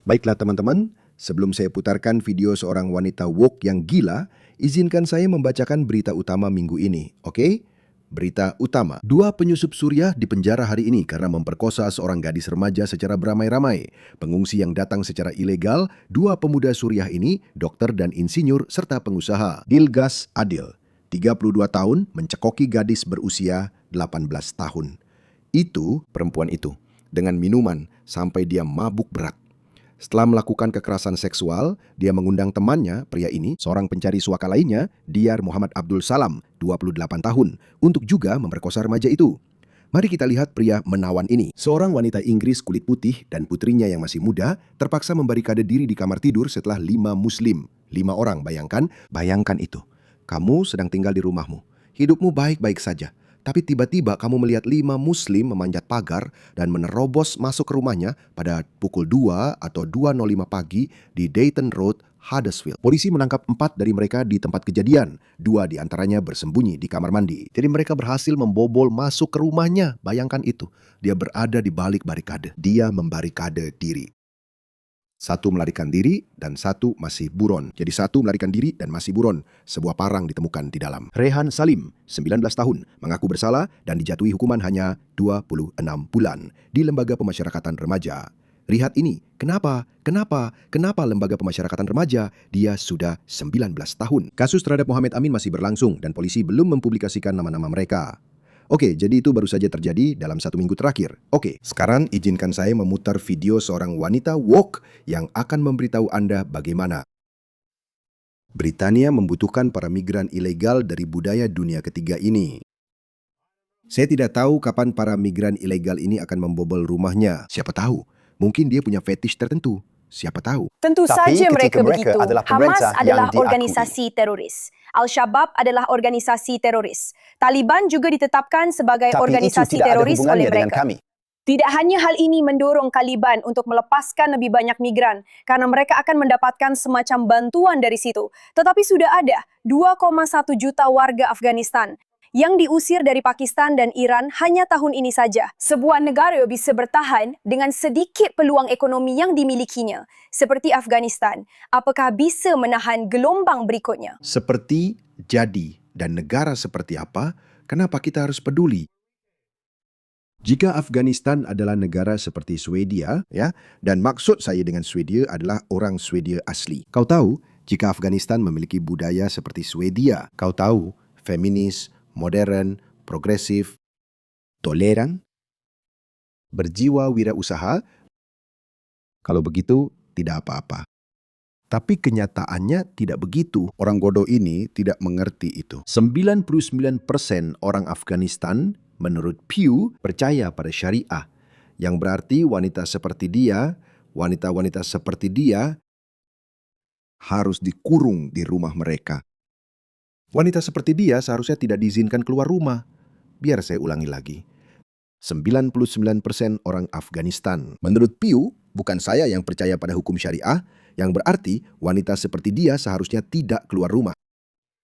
Baiklah teman-teman, sebelum saya putarkan video seorang wanita woke yang gila, izinkan saya membacakan berita utama minggu ini, oke? Berita utama. 2 penyusup Suriah dipenjara hari ini karena memperkosa seorang gadis remaja secara beramai-ramai. Pengungsi yang datang secara ilegal, 2 pemuda Suriah ini, dokter dan insinyur serta pengusaha. Dilgas Adil, 32 tahun, mencekoki gadis berusia 18 tahun. Perempuan itu, dengan minuman sampai dia mabuk berat. Setelah melakukan kekerasan seksual, dia mengundang temannya, pria ini, seorang pencari suaka lainnya, Diyar Muhammad Abdul Salam, 28 tahun, untuk juga memperkosa remaja itu. Mari kita lihat pria menawan ini. Seorang wanita Inggris kulit putih dan putrinya yang masih muda terpaksa membarikade diri di kamar tidur setelah 5 muslim. 5 orang, bayangkan itu. Kamu sedang tinggal di rumahmu. Hidupmu baik-baik saja. Tapi tiba-tiba kamu melihat 5 muslim memanjat pagar dan menerobos masuk ke rumahnya pada pukul 2 atau 2.05 pagi di Dayton Road, Huddersfield. Polisi menangkap 4 dari mereka di tempat kejadian. 2 di antaranya bersembunyi di kamar mandi. Jadi mereka berhasil membobol masuk ke rumahnya. Bayangkan itu. Dia berada di balik barikade. Dia membarikade diri. 1 melarikan diri dan 1 masih buron. Jadi 1 melarikan diri dan masih buron. Sebuah parang ditemukan di dalam. Rehan Salim, 19 tahun, mengaku bersalah dan dijatuhi hukuman hanya 26 bulan di Lembaga Pemasyarakatan Remaja. Lihat ini, kenapa Lembaga Pemasyarakatan Remaja? Dia sudah 19 tahun. Kasus terhadap Muhammad Amin masih berlangsung dan polisi belum mempublikasikan nama-nama mereka. Oke, jadi itu baru saja terjadi dalam 1 minggu terakhir. Oke, sekarang izinkan saya memutar video seorang wanita woke yang akan memberitahu Anda bagaimana Britania membutuhkan para migran ilegal dari budaya dunia ketiga ini. Saya tidak tahu kapan para migran ilegal ini akan membobol rumahnya. Siapa tahu, mungkin dia punya fetish tertentu. Siapa tahu. Tentu Tapi saja ketika mereka begitu. adalah Hamas pemerintah adalah yang diakui. organisasi teroris. Al-Shabaab adalah organisasi teroris. Taliban juga ditetapkan sebagai Tapi organisasi itu tidak ada teroris oleh hubungannya dengan mereka. kami. Tidak hanya hal ini mendorong Taliban untuk melepaskan lebih banyak migran karena mereka akan mendapatkan semacam bantuan dari situ. Tetapi sudah ada 2,1 juta warga Afghanistan yang diusir dari Pakistan dan Iran hanya tahun ini saja. Sebuah negara bisa bertahan dengan sedikit peluang ekonomi yang dimilikinya, seperti Afghanistan. Apakah bisa menahan gelombang berikutnya? Seperti jadi dan negara seperti apa, kenapa kita harus peduli? Jika Afghanistan adalah negara seperti Swedia, ya, dan maksud saya dengan Swedia adalah orang Swedia asli. Kau tahu, jika Afghanistan memiliki budaya seperti Swedia, kau tahu, feminis, modern, progresif, toleran, berjiwa wirausaha, kalau begitu tidak apa-apa. Tapi kenyataannya tidak begitu. Orang bodoh ini tidak mengerti itu. 99% orang Afghanistan menurut Pew percaya pada syariah, yang berarti wanita-wanita seperti dia harus dikurung di rumah mereka. Wanita seperti dia seharusnya tidak diizinkan keluar rumah. Biar saya ulangi lagi. 99% orang Afghanistan. Menurut Pew, bukan saya yang percaya pada hukum syariah, yang berarti wanita seperti dia seharusnya tidak keluar rumah.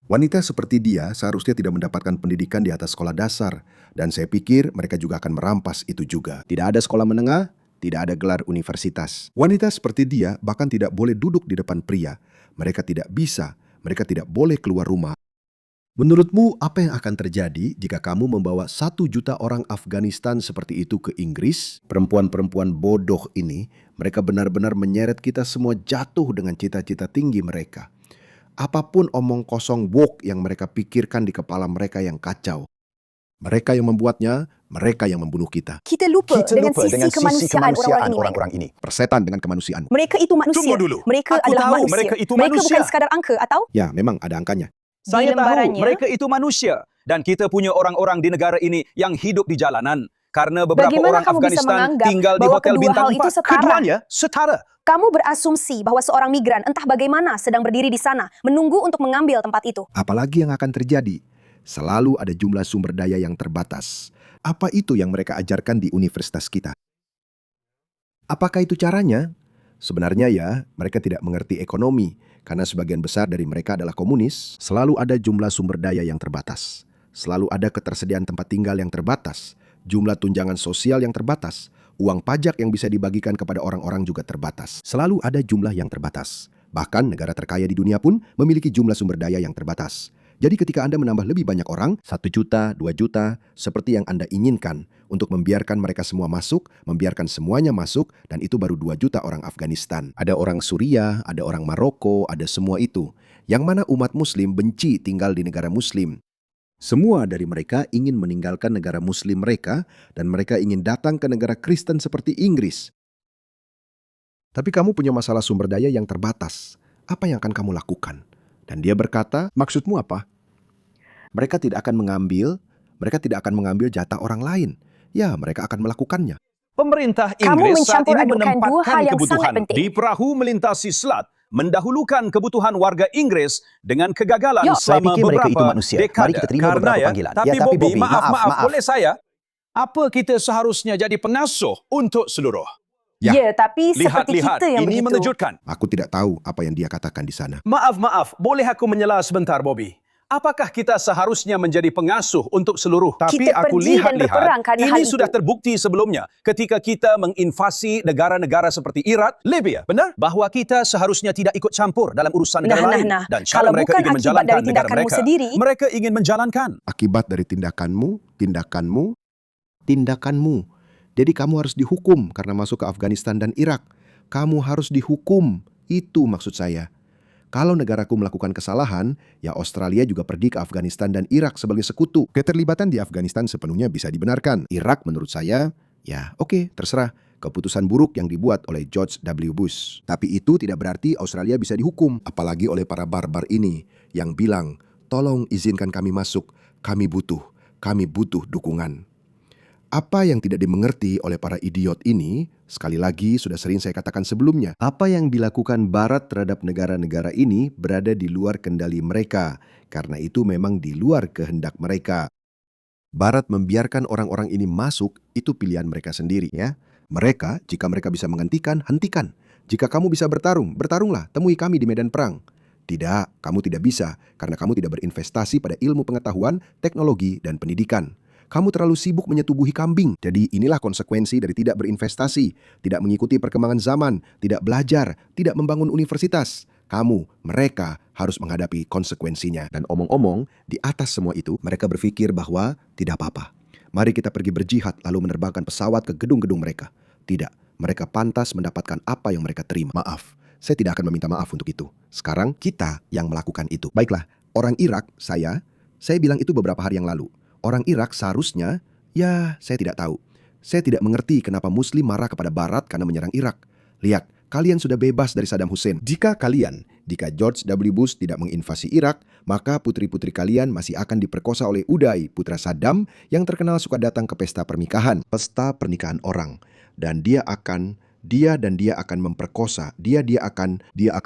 Wanita seperti dia seharusnya tidak mendapatkan pendidikan di atas sekolah dasar, dan saya pikir mereka juga akan merampas itu juga. Tidak ada sekolah menengah, tidak ada gelar universitas. Wanita seperti dia bahkan tidak boleh duduk di depan pria. Mereka tidak tidak boleh keluar rumah. Menurutmu apa yang akan terjadi jika kamu membawa 1 juta orang Afghanistan seperti itu ke Inggris? Perempuan-perempuan bodoh ini, mereka benar-benar menyeret kita semua jatuh dengan cita-cita tinggi mereka. Apapun omong kosong woke yang mereka pikirkan di kepala mereka yang kacau. Mereka yang membuatnya, mereka yang membunuh kita. Kita lupa dengan sisi kemanusiaan orang-orang ini. Persetan dengan kemanusiaan. Mereka itu manusia. Tunggu dulu. Mereka Aku adalah tahu manusia. mereka itu Mereka manusia. bukan sekadar angka atau Ya, memang ada angkanya. Saya tahu lembarannya. mereka itu manusia dan kita punya orang-orang di negara ini yang hidup di jalanan karena beberapa Bagaimana orang kamu bisa Afghanistan menganggap tinggal di bahwa hotel kedua bintang hal itu 4. setara? Keduanya setara. Kamu berasumsi bahwa seorang migran entah bagaimana sedang berdiri di sana menunggu untuk mengambil tempat itu. Apalagi yang akan terjadi? Selalu ada jumlah sumber daya yang terbatas. Apa itu yang mereka ajarkan di universitas kita? Apakah itu caranya? Sebenarnya ya, mereka tidak mengerti ekonomi. Karena sebagian besar dari mereka adalah komunis, selalu ada jumlah sumber daya yang terbatas. Selalu ada ketersediaan tempat tinggal yang terbatas, jumlah tunjangan sosial yang terbatas, Uang pajak yang bisa dibagikan kepada orang-orang juga terbatas. Selalu ada jumlah yang terbatas. Bahkan negara terkaya di dunia pun memiliki jumlah sumber daya yang terbatas. Jadi ketika Anda menambah lebih banyak orang, 1 juta, 2 juta, seperti yang Anda inginkan, untuk membiarkan mereka semua masuk, membiarkan semuanya masuk, dan itu baru 2 juta orang Afghanistan. Ada orang Suriah, ada orang Maroko, ada semua itu. Yang mana umat Muslim benci tinggal di negara Muslim. Semua dari mereka ingin meninggalkan negara Muslim mereka, dan mereka ingin datang ke negara Kristen seperti Inggris. Tapi kamu punya masalah sumber daya yang terbatas. Apa yang akan kamu lakukan? Dan dia berkata, maksudmu apa? Mereka tidak akan mengambil jatah orang lain. Ya, mereka akan melakukannya. Pemerintah Kamu Inggris saat mencampur ini adukan dua hal menempatkan yang kebutuhan sangat penting. di perahu melintasi selat, mendahulukan kebutuhan warga Inggris dengan kegagalan Saya selama fikir mereka itu beberapa manusia. dekade. Mari kita terima beberapa panggilan. Tapi, Tapi Bobby, Bobby, maaf, maaf. boleh saya? Apa kita seharusnya jadi pengasuh untuk seluruh? Ya, tapi seperti Lihat, kita yang ini begitu. mengejutkan. Aku tidak tahu apa yang dia katakan di sana. Maaf, boleh aku menyela sebentar, Bobby? Apakah kita seharusnya menjadi pengasuh untuk seluruh? Tapi Kita aku pergi dan berperang lihat-lihat, karena hal ini itu. sudah terbukti sebelumnya ketika kita menginvasi negara-negara seperti Iraq, Libya, benar? Bahawa kita seharusnya tidak ikut campur dalam urusan negara lain. Dan Kalau cara mereka bukan ingin akibat menjalankan dari negara tindakanmu mereka, sendiri, mereka ingin menjalankan. Akibat dari tindakanmu. Jadi kamu harus dihukum karena masuk ke Afghanistan dan Irak. Kamu harus dihukum. Itu maksud saya. Kalau negaraku melakukan kesalahan, ya Australia juga pergi ke Afghanistan dan Irak sebagai sekutu. Keterlibatan di Afghanistan sepenuhnya bisa dibenarkan. Irak menurut saya, ya oke, terserah. Keputusan buruk yang dibuat oleh George W. Bush. Tapi itu tidak berarti Australia bisa dihukum. Apalagi oleh para barbar ini yang bilang, tolong izinkan kami masuk. Kami butuh dukungan. Apa yang tidak dimengerti oleh para idiot ini, sekali lagi sudah sering saya katakan sebelumnya, apa yang dilakukan Barat terhadap negara-negara ini berada di luar kendali mereka, karena itu memang di luar kehendak mereka. Barat membiarkan orang-orang ini masuk, itu pilihan mereka sendiri ya. Mereka, jika mereka bisa menghentikan, hentikan. Jika kamu bisa bertarung, bertarunglah, temui kami di medan perang. Tidak, kamu tidak bisa, karena kamu tidak berinvestasi pada ilmu pengetahuan, teknologi, dan pendidikan. Kamu terlalu sibuk menyetubuhi kambing. Jadi inilah konsekuensi dari tidak berinvestasi, tidak mengikuti perkembangan zaman, tidak belajar, tidak membangun universitas. Mereka harus menghadapi konsekuensinya. Dan omong-omong, di atas semua itu, mereka berpikir bahwa tidak apa-apa. Mari kita pergi berjihad lalu menerbangkan pesawat ke gedung-gedung mereka. Tidak, mereka pantas mendapatkan apa yang mereka terima. Maaf, saya tidak akan meminta maaf untuk itu. Sekarang kita yang melakukan itu. Baiklah, orang Irak, saya bilang itu beberapa hari yang lalu. Orang Irak seharusnya, ya saya tidak tahu. Saya tidak mengerti kenapa Muslim marah kepada Barat karena menyerang Irak. Lihat, kalian sudah bebas dari Saddam Hussein. Jika George W. Bush tidak menginvasi Irak, maka putri-putri kalian masih akan diperkosa oleh Uday, putra Saddam, yang terkenal suka datang ke pesta pernikahan orang. Dan dia akan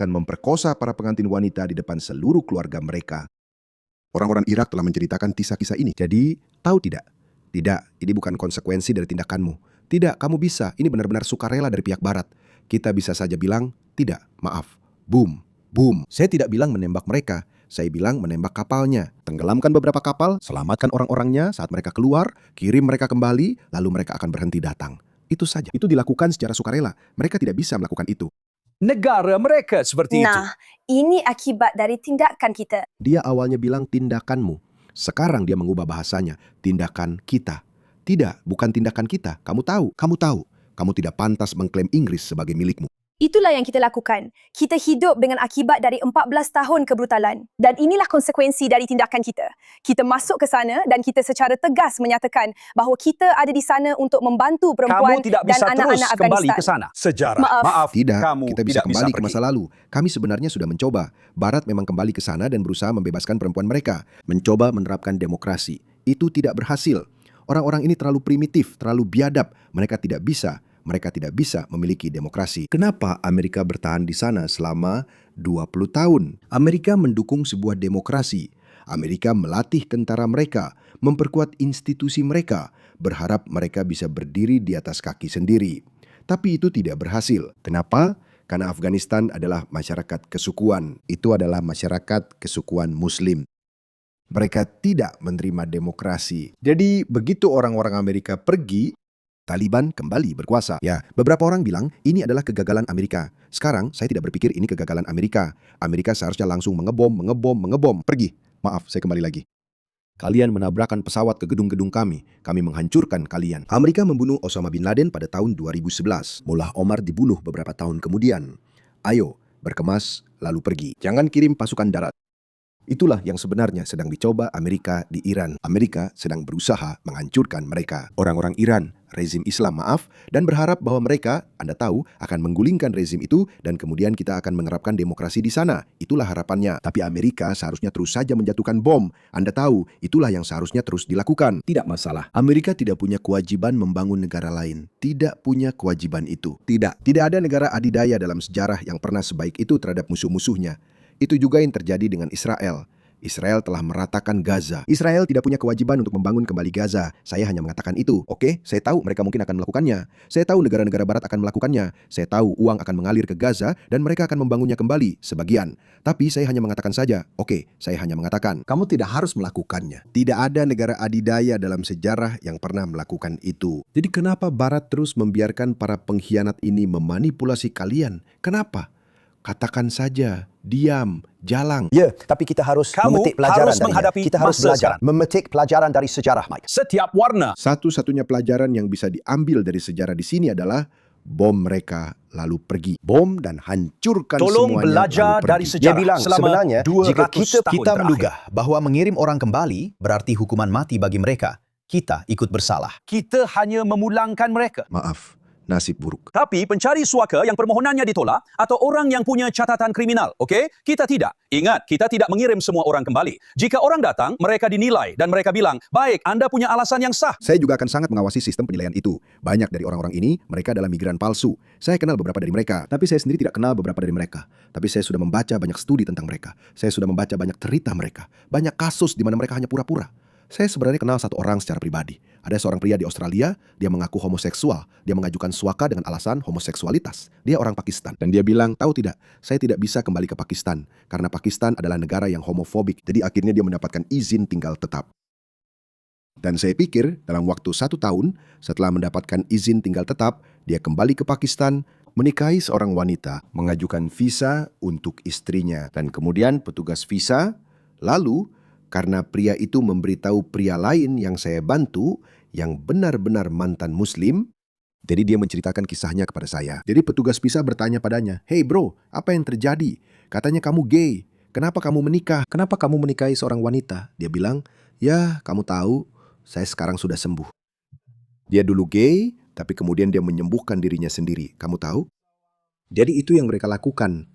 memperkosa para pengantin wanita di depan seluruh keluarga mereka. Orang-orang Irak telah menceritakan kisah-kisah ini. Jadi, tahu tidak? Tidak, ini bukan konsekuensi dari tindakanmu. Tidak, kamu bisa. Ini benar-benar sukarela dari pihak Barat. Kita bisa saja bilang, tidak, maaf. Boom. Saya tidak bilang menembak mereka. Saya bilang menembak kapalnya. Tenggelamkan beberapa kapal, selamatkan orang-orangnya saat mereka keluar, kirim mereka kembali, lalu mereka akan berhenti datang. Itu saja. Itu dilakukan secara sukarela. Mereka tidak bisa melakukan itu. Negara mereka seperti itu. Nah, ini akibat dari tindakan kita. Dia awalnya bilang tindakanmu. Sekarang dia mengubah bahasanya. Tindakan kita. Tidak, bukan tindakan kita. Kamu tahu. Kamu tidak pantas mengklaim Inggris sebagai milikmu. Itulah yang kita lakukan. Kita hidup dengan akibat dari 14 tahun kebrutalan. Dan inilah konsekuensi dari tindakan kita. Kita masuk ke sana dan kita secara tegas menyatakan bahawa kita ada di sana untuk membantu perempuan Kamu tidak dan bisa anak-anak terus Afghanistan. kembali ke sana. Sejarah. Maaf. Tidak, kamu kita bisa tidak kembali ke pergi. masa lalu. Kami sebenarnya sudah mencoba. Barat memang kembali ke sana dan berusaha membebaskan perempuan mereka. Mencoba menerapkan demokrasi. Itu tidak berhasil. Orang-orang ini terlalu primitif, terlalu biadab. Mereka tidak bisa memiliki demokrasi. Kenapa Amerika bertahan di sana selama 20 tahun? Amerika mendukung sebuah demokrasi. Amerika melatih tentara mereka, memperkuat institusi mereka, berharap mereka bisa berdiri di atas kaki sendiri. Tapi itu tidak berhasil. Kenapa? Karena Afghanistan adalah masyarakat kesukuan. Itu adalah masyarakat kesukuan Muslim. Mereka tidak menerima demokrasi. Jadi begitu orang-orang Amerika pergi, Taliban kembali berkuasa. Ya, beberapa orang bilang ini adalah kegagalan Amerika. Sekarang, saya tidak berpikir ini kegagalan Amerika. Amerika seharusnya langsung mengebom. Pergi. Maaf, saya kembali lagi. Kalian menabrakkan pesawat ke gedung-gedung kami. Kami menghancurkan kalian. Amerika membunuh Osama bin Laden pada tahun 2011. Mullah Omar dibunuh beberapa tahun kemudian. Ayo, berkemas, lalu pergi. Jangan kirim pasukan darat. Itulah yang sebenarnya sedang dicoba Amerika di Iran. Amerika sedang berusaha menghancurkan mereka. Orang-orang Iran, rezim Islam dan berharap bahwa mereka, Anda tahu, akan menggulingkan rezim itu dan kemudian kita akan menerapkan demokrasi di sana. Itulah harapannya. Tapi Amerika seharusnya terus saja menjatuhkan bom. Anda tahu, itulah yang seharusnya terus dilakukan. Tidak masalah. Amerika tidak punya kewajiban membangun negara lain. Tidak punya kewajiban itu. Tidak ada negara adidaya dalam sejarah yang pernah sebaik itu terhadap musuh-musuhnya. Itu juga yang terjadi dengan Israel. Israel telah meratakan Gaza. Israel tidak punya kewajiban untuk membangun kembali Gaza. Saya hanya mengatakan itu. Oke, saya tahu mereka mungkin akan melakukannya. Saya tahu negara-negara barat akan melakukannya. Saya tahu uang akan mengalir ke Gaza dan mereka akan membangunnya kembali, sebagian. Tapi saya hanya mengatakan saja, saya hanya mengatakan, kamu tidak harus melakukannya. Tidak ada negara adidaya dalam sejarah yang pernah melakukan itu. Jadi kenapa barat terus membiarkan para pengkhianat ini memanipulasi kalian? Kenapa? Katakan saja, diam, jalang. Ya, tapi kita harus memetik pelajaran darinya. Kita harus belajar, memetik pelajaran dari sejarah, Mike. Setiap warna. Satu-satunya pelajaran yang bisa diambil dari sejarah di sini adalah bom mereka lalu pergi. Bom dan hancurkan Tolong semuanya. belajar lalu pergi. dari sejarah. Dia bilang selama sebenarnya 200 jika tahun kita terakhir. menduga bahwa mengirim orang kembali berarti hukuman mati bagi mereka, kita ikut bersalah. Kita hanya memulangkan mereka. Maaf, nasib buruk. Tapi pencari suaka yang permohonannya ditolak atau orang yang punya catatan kriminal, kita tidak. Ingat, kita tidak mengirim semua orang kembali. Jika orang datang, mereka dinilai dan mereka bilang, baik, Anda punya alasan yang sah. Saya juga akan sangat mengawasi sistem penilaian itu. Banyak dari orang-orang ini, mereka adalah migran palsu. Saya kenal beberapa dari mereka, tapi saya sendiri tidak kenal beberapa dari mereka. Tapi saya sudah membaca banyak studi tentang mereka. Saya sudah membaca banyak cerita mereka. Banyak kasus di mana mereka hanya pura-pura. Saya sebenarnya kenal satu orang secara pribadi. Ada seorang pria di Australia, dia mengaku homoseksual. Dia mengajukan suaka dengan alasan homoseksualitas. Dia orang Pakistan. Dan dia bilang, tahu tidak, saya tidak bisa kembali ke Pakistan. Karena Pakistan adalah negara yang homofobik. Jadi akhirnya dia mendapatkan izin tinggal tetap. Dan saya pikir dalam waktu 1 tahun setelah mendapatkan izin tinggal tetap, dia kembali ke Pakistan, menikahi seorang wanita, mengajukan visa untuk istrinya. Dan kemudian petugas visa, lalu karena pria itu memberitahu pria lain yang saya bantu, yang benar-benar mantan muslim, jadi dia menceritakan kisahnya kepada saya. Jadi petugas visa bertanya padanya, "Hey bro, apa yang terjadi? Katanya kamu gay. Kenapa kamu menikah? Kenapa kamu menikahi seorang wanita?" Dia bilang, "Ya, kamu tahu, saya sekarang sudah sembuh." Dia dulu gay, tapi kemudian dia menyembuhkan dirinya sendiri. Kamu tahu? Jadi itu yang mereka lakukan.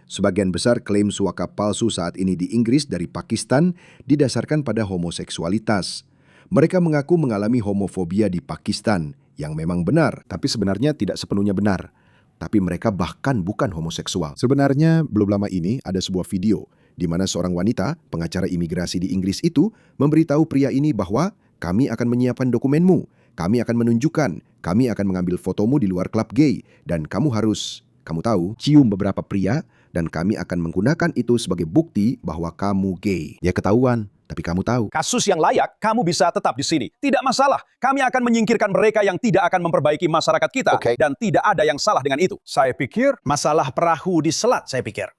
Sebagian besar klaim suaka palsu saat ini di Inggris dari Pakistan didasarkan pada homoseksualitas. Mereka mengaku mengalami homofobia di Pakistan, yang memang benar, tapi sebenarnya tidak sepenuhnya benar. Tapi mereka bahkan bukan homoseksual. Sebenarnya belum lama ini ada sebuah video di mana seorang wanita, pengacara imigrasi di Inggris itu, memberitahu pria ini bahwa kami akan menyiapkan dokumenmu, kami akan menunjukkan, kami akan mengambil fotomu di luar klub gay, dan kamu harus, kamu tahu, cium beberapa pria, dan kami akan menggunakan itu sebagai bukti bahwa kamu gay. Ya ketahuan, tapi kamu tahu. Kasus yang layak, kamu bisa tetap di sini. Tidak masalah. Kami akan menyingkirkan mereka yang tidak akan memperbaiki masyarakat kita. Dan tidak ada yang salah dengan itu. Saya pikir masalah perahu di selat, saya pikir.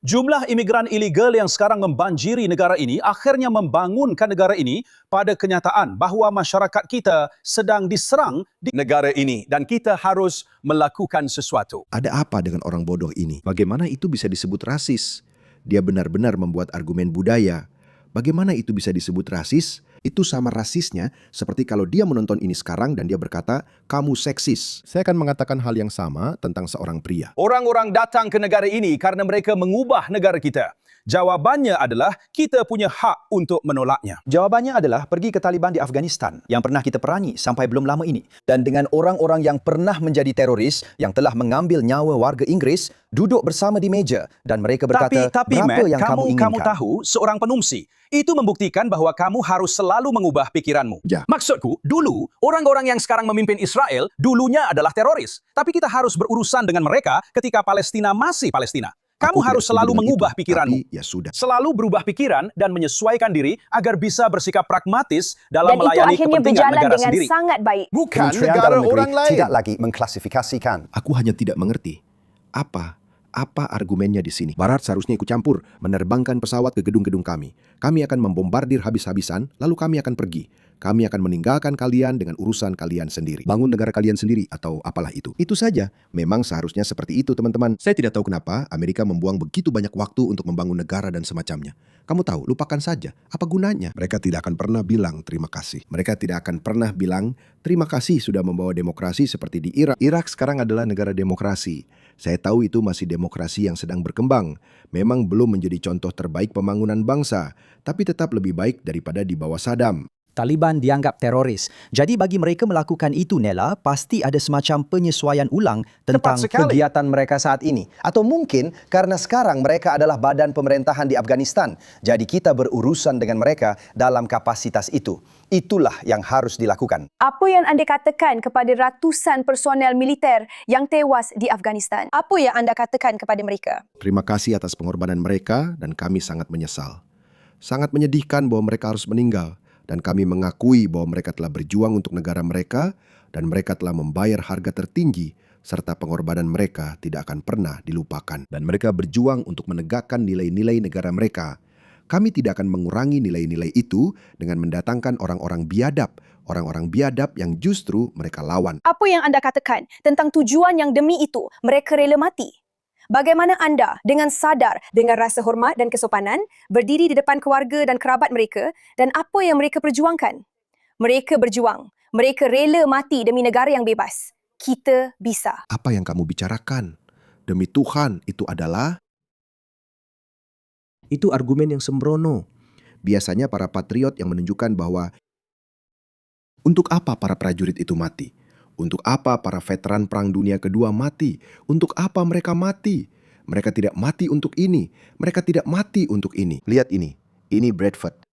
Jumlah imigran ilegal yang sekarang membanjiri negara ini akhirnya membangunkan negara ini pada kenyataan bahwa masyarakat kita sedang diserang di negara ini dan kita harus melakukan sesuatu. Ada apa dengan orang bodoh ini? Bagaimana itu bisa disebut rasis? Dia benar-benar membuat argumen budaya. Bagaimana itu bisa disebut rasis? Itu sama rasisnya seperti kalau dia menonton ini sekarang dan dia berkata, kamu seksis. Saya akan mengatakan hal yang sama tentang seorang pria. Orang-orang datang ke negara ini karena mereka mengubah negara kita. Jawabannya adalah kita punya hak untuk menolaknya. Jawabannya adalah pergi ke Taliban di Afghanistan yang pernah kita perangi sampai belum lama ini. Dan dengan orang-orang yang pernah menjadi teroris yang telah mengambil nyawa warga Inggris duduk bersama di meja dan mereka berkata, tapi berapa Matt, yang kamu inginkan? Kamu tahu seorang penumsi itu membuktikan bahwa kamu harus selalu mengubah pikiranmu. Ya. Maksudku, dulu orang-orang yang sekarang memimpin Israel dulunya adalah teroris. Tapi kita harus berurusan dengan mereka ketika Palestina masih Palestina. Kamu Aku tidak harus setuju selalu dengan mengubah itu, pikiranmu. Tapi ya sudah. Selalu berubah pikiran dan menyesuaikan diri agar bisa bersikap pragmatis dalam Dan itu melayani akhirnya kepentingan berjalan negara dengan sendiri. sangat baik. Bukan Kementerian negara Dalam Negeri orang lain. tidak lagi mengklasifikasikan. Aku hanya tidak mengerti. Apa argumennya di sini? Barat seharusnya ikut campur, menerbangkan pesawat ke gedung-gedung kami. Kami akan membombardir habis-habisan, lalu kami akan pergi. Kami akan meninggalkan kalian dengan urusan kalian sendiri. Bangun negara kalian sendiri atau apalah itu. Itu saja. Memang seharusnya seperti itu, teman-teman. Saya tidak tahu kenapa Amerika membuang begitu banyak waktu untuk membangun negara dan semacamnya. Kamu tahu, lupakan saja. Apa gunanya? Mereka tidak akan pernah bilang terima kasih. Mereka tidak akan pernah bilang terima kasih sudah membawa demokrasi seperti di Irak. Irak sekarang adalah negara demokrasi. Saya tahu itu masih demokrasi yang sedang berkembang. Memang belum menjadi contoh terbaik pembangunan bangsa, tapi tetap lebih baik daripada di bawah Saddam. Taliban dianggap teroris. Jadi bagi mereka melakukan itu, Nela, pasti ada semacam penyesuaian ulang tentang sekali. Kegiatan mereka saat ini. Atau mungkin karena sekarang mereka adalah badan pemerintahan di Afghanistan. Jadi kita berurusan dengan mereka dalam kapasitas itu. Itulah yang harus dilakukan. Apa yang anda katakan kepada ratusan personel militer yang tewas di Afghanistan? Apa yang anda katakan kepada mereka? Terima kasih atas pengorbanan mereka dan kami sangat menyesal. Sangat menyedihkan bahwa mereka harus meninggal. Dan kami mengakui bahwa mereka telah berjuang untuk negara mereka dan mereka telah membayar harga tertinggi serta pengorbanan mereka tidak akan pernah dilupakan. Dan mereka berjuang untuk menegakkan nilai-nilai negara mereka. Kami tidak akan mengurangi nilai-nilai itu dengan mendatangkan orang-orang biadab yang justru mereka lawan. Apa yang anda katakan tentang tujuan yang demi itu mereka rela mati? Bagaimana anda dengan sadar, dengan rasa hormat dan kesopanan, berdiri di depan keluarga dan kerabat mereka dan apa yang mereka perjuangkan? Mereka berjuang. Mereka rela mati demi negara yang bebas. Kita bisa. Apa yang kamu bicarakan? Demi Tuhan, itu adalah... Itu argumen yang sembrono. Biasanya para patriot yang menunjukkan bahwa untuk apa para prajurit itu mati? Untuk apa para veteran Perang Dunia Kedua mati? Untuk apa mereka mati? Mereka tidak mati untuk ini. Mereka tidak mati untuk ini. Lihat ini. Ini Bradford.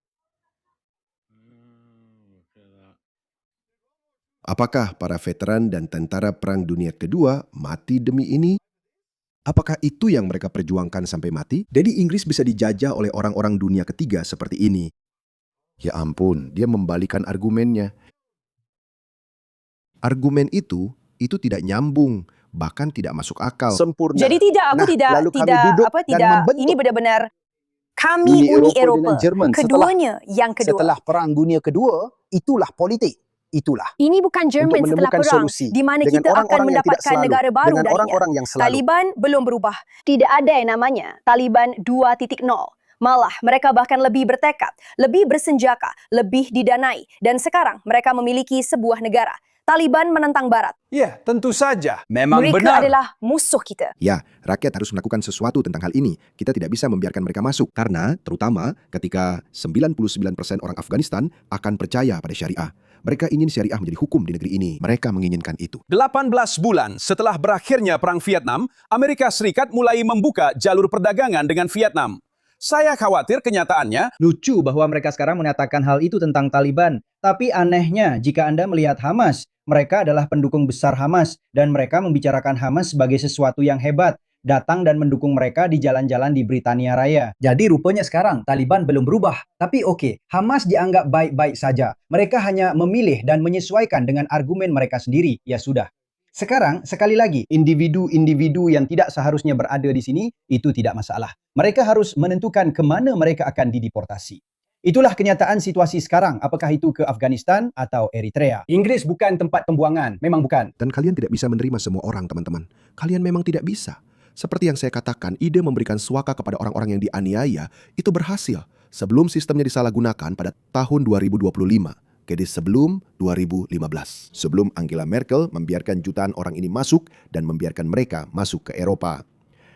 Apakah para veteran dan tentara Perang Dunia Kedua mati demi ini? Apakah itu yang mereka perjuangkan sampai mati? Jadi Inggris bisa dijajah oleh orang-orang dunia ketiga seperti ini. Ya ampun, dia membalikan argumennya. Argumen itu tidak nyambung, bahkan tidak masuk akal. Sempurna. Jadi aku lalu kami duduk dan membentuk ini benar-benar kami Uni Eropa. dengan Jerman. Keduanya yang kedua. Setelah Perang Dunia Kedua, itulah politik. Itulah. Ini bukan Jerman Untuk setelah menemukan perang solusi di mana dengan kita akan orang-orang yang tidak mendapatkan selalu, negara baru dengan darinya. orang-orang yang selalu. Taliban belum berubah. Tidak ada yang namanya Taliban 2.0. Malah mereka bahkan lebih bertekad, lebih bersenjata, lebih didanai. Dan sekarang mereka memiliki sebuah negara. Taliban menentang Barat. Ya, tentu saja. Memang Mereka benar. adalah musuh kita. Ya, rakyat harus melakukan sesuatu tentang hal ini. Kita tidak bisa membiarkan mereka masuk. Karena, terutama ketika 99% orang Afghanistan akan percaya pada syariah. Mereka ingin syariah menjadi hukum di negeri ini. Mereka menginginkan itu. 18 bulan setelah berakhirnya Perang Vietnam, Amerika Serikat mulai membuka jalur perdagangan dengan Vietnam. Saya khawatir kenyataannya Lucu bahwa mereka sekarang menyatakan hal itu tentang Taliban. Tapi anehnya, jika Anda melihat Hamas, mereka adalah pendukung besar Hamas dan mereka membicarakan Hamas sebagai sesuatu yang hebat, datang dan mendukung mereka di jalan-jalan di Britania Raya. Jadi rupanya sekarang Taliban belum berubah. Tapi oke, Hamas dianggap baik-baik saja. Mereka hanya memilih dan menyesuaikan dengan argumen mereka sendiri. Ya sudah. Sekarang, sekali lagi, individu-individu yang tidak seharusnya berada di sini, itu tidak masalah. Mereka harus menentukan kemana mereka akan dideportasi. Itulah kenyataan situasi sekarang, apakah itu ke Afghanistan atau Eritrea. Inggris bukan tempat pembuangan, memang bukan. Dan kalian tidak bisa menerima semua orang, teman-teman. Kalian memang tidak bisa. Seperti yang saya katakan, ide memberikan suaka kepada orang-orang yang dianiaya itu berhasil sebelum sistemnya disalahgunakan pada tahun 2025. Jadi sebelum 2015. Sebelum Angela Merkel membiarkan jutaan orang ini masuk dan membiarkan mereka masuk ke Eropa.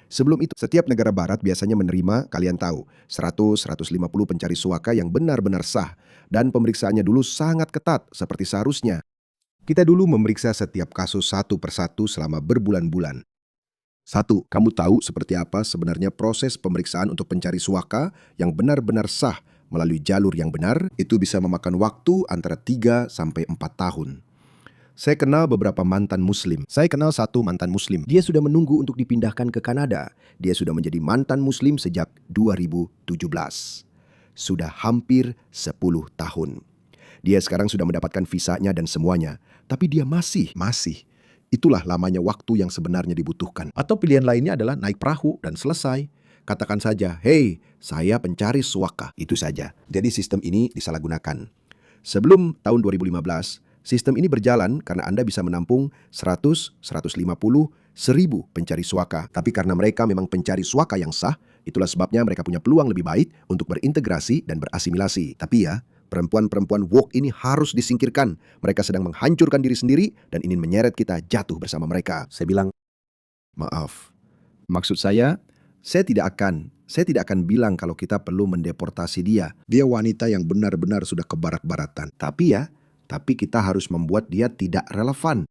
Sebelum itu, setiap negara barat biasanya menerima, kalian tahu, 100-150 pencari suaka yang benar-benar sah. Dan pemeriksaannya dulu sangat ketat seperti seharusnya. Kita dulu memeriksa setiap kasus satu persatu selama berbulan-bulan. 1. Kamu tahu seperti apa sebenarnya proses pemeriksaan untuk pencari suaka yang benar-benar sah melalui jalur yang benar? Itu bisa memakan waktu antara 3 sampai 4 tahun. Saya kenal beberapa mantan muslim. Saya kenal satu mantan muslim. Dia sudah menunggu untuk dipindahkan ke Kanada. Dia sudah menjadi mantan muslim sejak 2017. Sudah hampir 10 tahun. Dia sekarang sudah mendapatkan visanya dan semuanya. Tapi dia masih. Itulah lamanya waktu yang sebenarnya dibutuhkan. Atau pilihan lainnya adalah naik perahu dan selesai. Katakan saja, "Hei, saya pencari suaka." Itu saja. Jadi sistem ini disalahgunakan. Sebelum tahun 2015, sistem ini berjalan karena Anda bisa menampung 100, 150, 1000 pencari suaka. Tapi karena mereka memang pencari suaka yang sah, itulah sebabnya mereka punya peluang lebih baik untuk berintegrasi dan berasimilasi. Tapi ya, perempuan-perempuan woke ini harus disingkirkan. Mereka sedang menghancurkan diri sendiri dan ingin menyeret kita jatuh bersama mereka. Saya bilang, maaf. Maksud saya tidak akan bilang kalau kita perlu mendeportasi dia. Dia wanita yang benar-benar sudah kebarat-baratan. Tapi kita harus membuat dia tidak relevan.